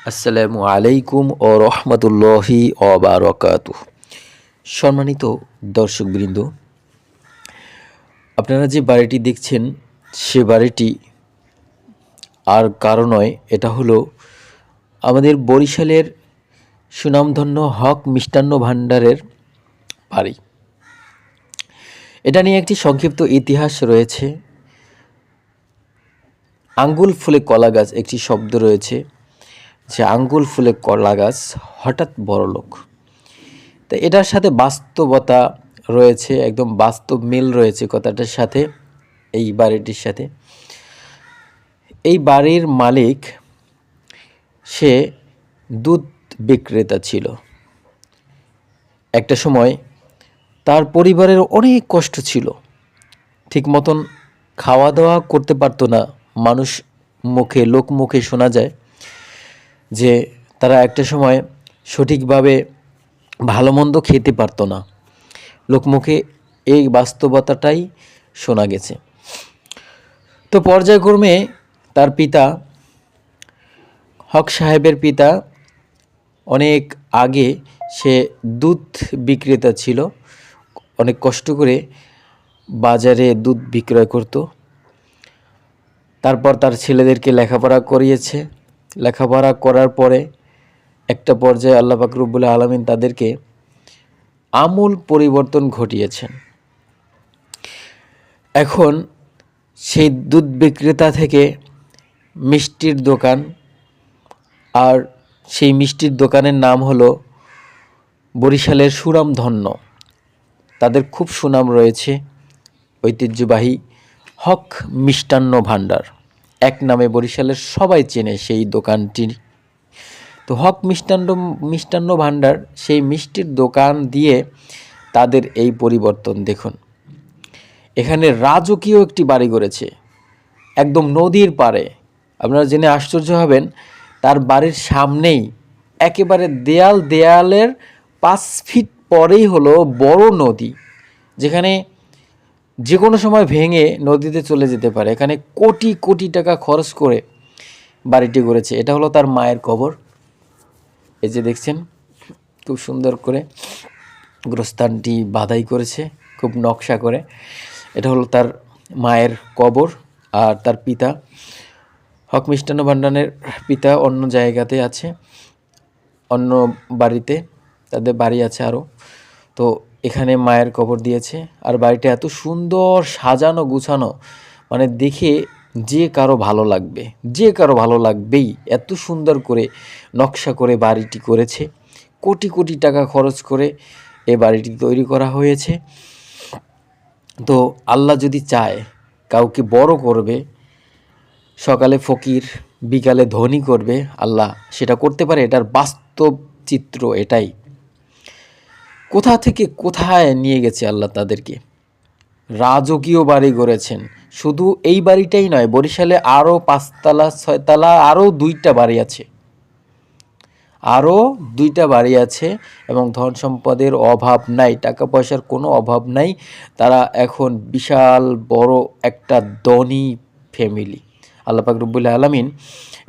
আসসালামু আলাইকুম ও রহমতুল্লাহি ও বারাকাতুহু। সম্মানিত দর্শকবৃন্দ, আপনারা যে বাড়িটি দেখছেন সে বাড়িটি আর কারো নয়, এটা হলো আমাদের বরিশালের সুনামধন্য হক মিষ্টান্ন ভাণ্ডারের বাড়ি। এটা নিয়ে একটি সংক্ষিপ্ত ইতিহাস রয়েছে। আঙ্গুল ফুলে কলা গাছ একটি শব্দ রয়েছে, যে আঙ্গুল ফুলে কলা গাছ হঠাৎ বড়লোক। তো এটার সাথে বাস্তবতা রয়েছে, একদম বাস্তব মিল রয়েছে কথাটার সাথে, এই বাড়িটির সাথে। এই বাড়ির মালিক সে দুধ বিক্রেতা ছিল। একটা সময় তার পরিবারের অনেক কষ্ট ছিল, ঠিক মতন খাওয়া দাওয়া করতে পারতো না। মানুষ মুখে, লোক মুখে শোনা যায় যে তারা একটা সময় সঠিকভাবে ভালো মন্দ খেতে পারতো না। লোকমুখে এই বাস্তবতাটাই শোনা গেছে। তো পর্যায়ক্রমে তার পিতা, হক সাহেবের পিতা, অনেক আগে সে দুধ বিক্রেতা ছিল। অনেক কষ্ট করে বাজারে দুধ বিক্রয় করত। তারপর তার ছেলেদেরকে লেখাপড়া করিয়েছে। লেখাপড়া করার পরে একটা পর্যায়ে আল্লাহ পাক রব্বুল আলামিন তাদেরকে আমূল পরিবর্তন ঘটিয়েছেন। এখন সেই দুধ বিক্রেতা থেকে মিষ্টির দোকান, আর সেই মিষ্টির দোকানের নাম হলো বরিশালের সুনামধন্য, তাদের খুব সুনাম রয়েছে, ঐতিহ্যবাহী হক মিষ্টান্ন ভাণ্ডার এক নামে বরিশালের সবাই চেনে সেই দোকানটি। তো হক মিষ্টান্ন ভাণ্ডার, সেই মিষ্টির দোকান দিয়ে তাদের এই পরিবর্তন দেখুন। এখানে রাজকীয় একটি বাড়ি করেছে, একদম নদীর পাড়ে। আপনারা জেনে আশ্চর্য হবেন, তার বাড়ির সামনেই একেবারে দেয়ালের 5 ফিট পরেই হলো বড় নদী, যেখানে যে কোনো সময় ভেঙে নদীতে চলে যেতে পারে। এখানে কোটি কোটি টাকা খরচ করে বাড়িটি করেছে। এটা হলো তার মায়ের কবর। এই যে দেখছেন, খুব সুন্দর করে গোরস্থানটি বাধাই করেছে, খুব নকশা করে। এটা হলো তার মায়ের কবর। আর তার পিতা, হক মিষ্টান্ন ভাণ্ডারের পিতা অন্য জায়গাতে আছে, অন্য বাড়িতে, তাদের বাড়ি আছে আরও। তো এখানে মায়ের কবর দিয়েছে। আর বাড়িটা এত সুন্দর সাজানো গুছানো, মানে দেখে যে কারো ভালো লাগবে, যে কারো ভালো লাগবেই। এত সুন্দর করে নকশা করে বাড়িটি করেছে, কোটি কোটি টাকা খরচ করে এ বাড়িটি তৈরি করা হয়েছে। তো আল্লাহ যদি চায় কাউকে বড় করবে, সকালে ফকির বিকালে ধনী করবে, আল্লাহ সেটা করতে পারে। এটার বাস্তব চিত্র এটাই। কোথা থেকে কোথায় নিয়ে গেছে আল্লাহ তাদেরকে। রাজকীয় বাড়ি গড়েছেন। শুধু এই বাড়িটাই নয়, বরিশালে আরও 5 তলা 6 তলা আরও 2টা বাড়ি আছে, আরও 2টা বাড়ি আছে। এবং ধন সম্পদের অভাব নাই, টাকা পয়সার কোনো অভাব নাই। তারা এখন বিশাল বড় একটা ধনী ফ্যামিলি। আল্লাহ পাক রব্বুল আলামিন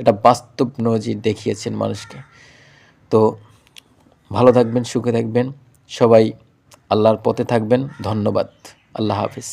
এটা বাস্তব নজির দেখিয়েছেন মানুষকে। তো ভালো থাকবেন, সুখে থাকবেন, সবাই আল্লাহর পথে থাকবেন। ধন্যবাদ। আল্লাহ হাফিজ।